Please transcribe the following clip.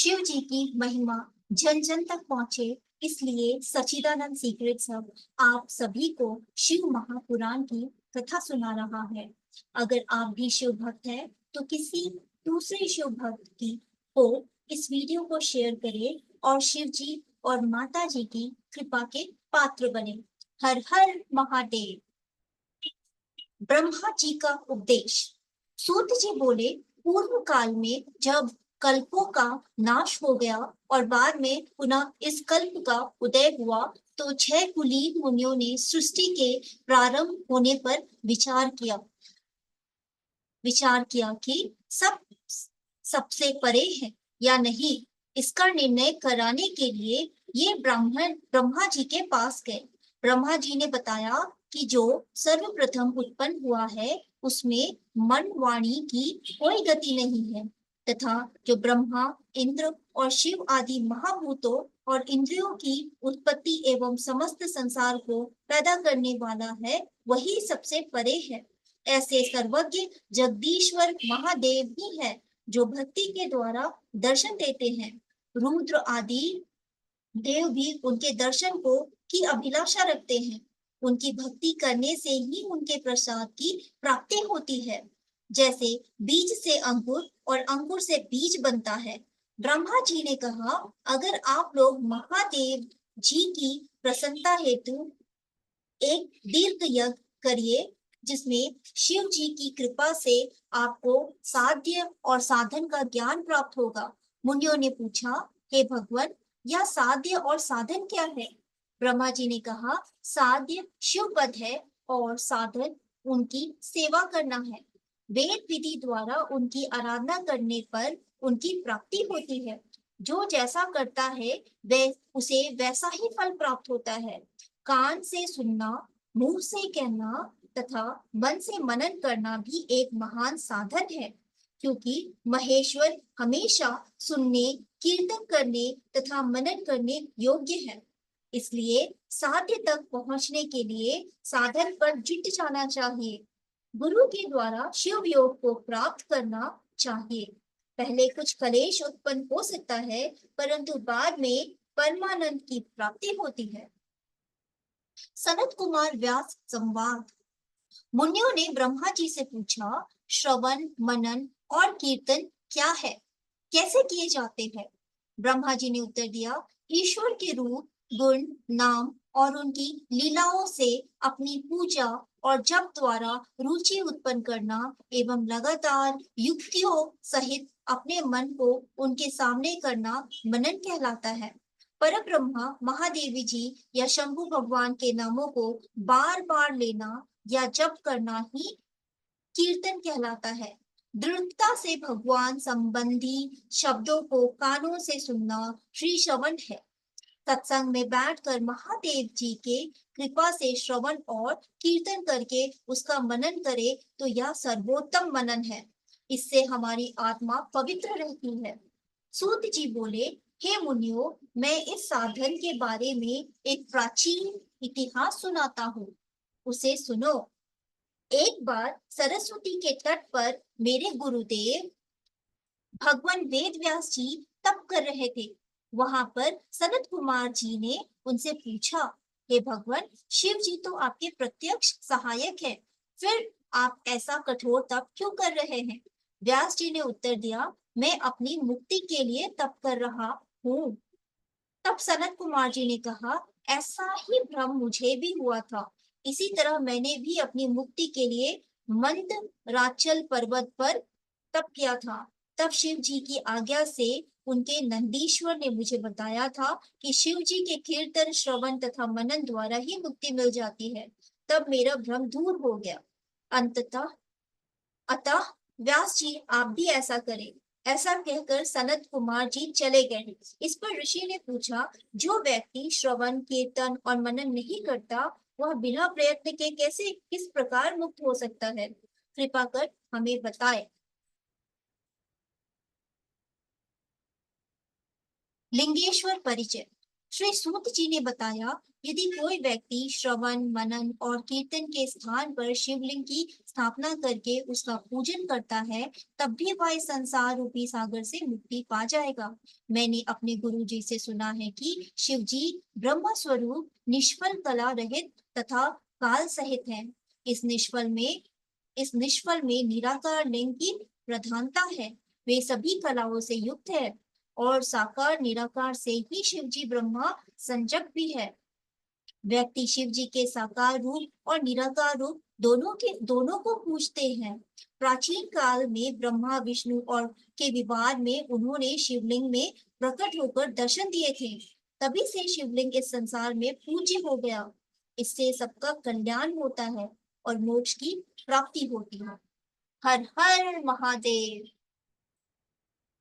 शिव जी की महिमा जन जन तक पहुंचे, इसलिए सच्चिदानंद सीक्रेट्स हब आप सभी को शिव महापुराण की कथा सुना रहा है। अगर आप भी शिव भक्त हैं, तो किसी दूसरे शिव भक्त की को इस वीडियो को शेयर करें और शिव जी और माता जी की कृपा के पात्र बने। हर हर महादेव। ब्रह्मा जी का उपदेश। सूत जी बोले, पूर्व काल में जब कल्पों का नाश हो गया और बाद में पुनः इस कल्प का उदय हुआ, तो 6 कुलीन मुनियों ने सृष्टि के प्रारंभ होने पर विचार किया कि सब सबसे परे है या नहीं। इसका निर्णय कराने के लिए ये ब्राह्मण ब्रह्मा जी के पास गए। ब्रह्मा जी ने बताया कि जो सर्वप्रथम उत्पन्न हुआ है, उसमें मन वाणी की कोई गति नहीं है, तथा जो ब्रह्मा, इंद्र और शिव आदि महाभूतों और इंद्रियों की उत्पत्ति एवं समस्त संसार को पैदा करने वाला है, वही सबसे परे है। ऐसे सर्वज्ञ जगदीश्वर महादेव ही है, जो भक्ति के द्वारा दर्शन देते हैं। रुद्र आदि देव भी उनके दर्शन को की अभिलाषा रखते हैं। उनकी भक्ति करने से ही उनके प्रसाद की प्राप्ति होती है। जैसे बीज से अंकुर और अंकुर से बीज बनता है। ब्रह्मा जी ने कहा, अगर आप लोग महादेव जी की प्रसन्नता हेतु एक दीर्घ यज्ञ करिए, जिसमें शिव जी की कृपा से आपको साध्य और साधन का ज्ञान प्राप्त होगा। मुनियों ने पूछा, हे भगवान, यह साध्य और साधन क्या है? ब्रह्मा जी ने कहा, साध्य शिव पद है और साधन उनकी सेवा करना है। वेद विधि द्वारा उनकी आराधना करने पर उनकी प्राप्ति होती है। जो जैसा करता है वे उसे वैसा ही फल प्राप्त होता है। कान से सुनना, मुंह से कहना तथा मन से मनन करना भी एक महान साधन है, क्योंकि महेश्वर हमेशा सुनने, कीर्तन करने तथा मनन करने योग्य है। इसलिए साध्य तक पहुंचने के लिए साधन पर जुट जाना चाहिए। गुरु के द्वारा शिव योग को प्राप्त करना चाहिए। पहले कुछ कलेश उत्पन्न हो सकता है, परंतु बाद में परमानंद की प्राप्ति होती है। सनत कुमार व्यास संवाद। मुनियों ने ब्रह्मा जी से पूछा, श्रवण, मनन और कीर्तन क्या है, कैसे किए जाते हैं? ब्रह्मा जी ने उत्तर दिया, ईश्वर के रूप, गुण, नाम और उनकी लीलाओं से अपनी पूजा और जप द्वारा रुचि उत्पन्न करना एवं लगातार युक्तियों सहित अपने मन को उनके सामने करना मनन कहलाता है। परब्रह्मा महादेवी जी या शंभु भगवान के नामों को बार बार लेना या जप करना ही कीर्तन कहलाता है। दृढ़ता से भगवान संबंधी शब्दों को कानों से सुनना श्री श्रवण है। सत्संग में बैठकर महादेव जी के कृपा से श्रवण और कीर्तन करके उसका मनन करे, तो यह सर्वोत्तम मनन है। इससे हमारी आत्मा पवित्र रहती है। सूत जी बोले, हे मुनियों, मैं इस साधन के बारे में एक प्राचीन इतिहास सुनाता हूँ, उसे सुनो। एक बार सरस्वती के तट पर मेरे गुरुदेव भगवान वेद व्यास जी तप कर रहे थे। वहां पर सनत कुमार जी ने उनसे पूछा, हे भगवान, शिव जी तो आपके प्रत्यक्ष सहायक है, फिर आप ऐसा कठोर तप क्यों कर रहे हैं? व्यास जी ने उत्तर दिया, मैं अपनी मुक्ति के लिए तप कर रहा हूँ। तब सनत कुमार जी ने कहा, ऐसा ही भ्रम मुझे भी हुआ था। इसी तरह मैंने भी अपनी मुक्ति के लिए मंदराचल पर्वत पर तप किया था। तब शिव जी की आज्ञा से उनके नंदीश्वर ने मुझे बताया था कि शिव जी के कीर्तन, श्रवण तथा मनन द्वारा ही मुक्ति मिल जाती है। तब मेरा भ्रम दूर हो गया। अंततः अतः व्यास जी, आप भी ऐसा करें। ऐसा कहकर सनत कुमार जी चले गए। इस पर ऋषि ने पूछा, जो व्यक्ति श्रवण, कीर्तन और मनन नहीं करता, वह बिना प्रयत्न के कैसे किस प्रकार मुक्त हो सकता है? कृपा कर हमें बताए। लिंगेश्वर परिचय। श्री सूत जी ने बताया यदि कोई व्यक्ति श्रवण मनन और कीर्तन के स्थान पर शिवलिंग की स्थापना करके उसका पूजन करता है, तब भी वह इस संसार रूपी सागर से मुक्ति पा जाएगा। मैंने अपने गुरु जी से सुना है कि शिव जी ब्रह्म स्वरूप निष्फल कला रहित तथा काल सहित है। इस निष्फल में निराकार लिंग की प्रधानता है। वे सभी कलाओं से युक्त है और साकार निराकार से ही शिव जी ब्रह्मा संजक भी है। व्यक्ति शिव जी के साकार रूप और निराकार रूप दोनों को पूजते हैं। प्राचीन काल में ब्रह्मा विष्णु और के विवाद में उन्होंने शिवलिंग में प्रकट होकर दर्शन दिए थे। तभी से शिवलिंग इस संसार में पूज्य हो गया। इससे सबका कल्याण होता है और मोक्ष की प्राप्ति होती है। हर हर महादेव।